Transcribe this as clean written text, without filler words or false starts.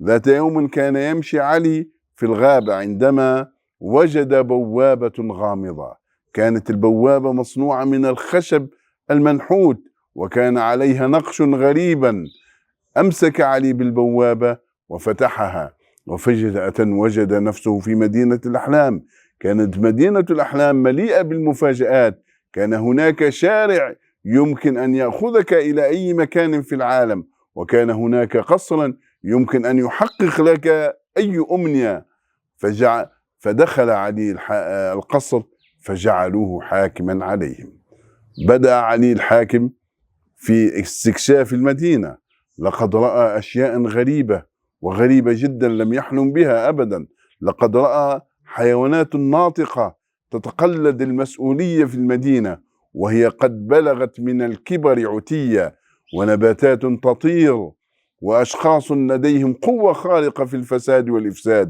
ذات يوم كان يمشي علي في الغابة عندما وجد بوابة غامضة. كانت البوابة مصنوعة من الخشب المنحوت وكان عليها نقش غريبا. أمسك علي بالبوابة وفتحها، وفجأة وجد نفسه في مدينة الأحلام. كانت مدينة الأحلام مليئة بالمفاجآت. كان هناك شارع يمكن أن يأخذك إلى أي مكان في العالم، وكان هناك قصرا يمكن أن يحقق لك أي أمنية. فدخل علي القصر فجعلوه حاكما عليهم. بدأ علي الحاكم في استكشاف المدينة. لقد رأى أشياء غريبة وغريبة جدا لم يحلم بها أبدا. لقد رأى حيوانات ناطقة تتقلد المسؤولية في المدينة وهي قد بلغت من الكبر عتية، ونباتات تطير، وأشخاص لديهم قوة خارقة في الفساد والإفساد.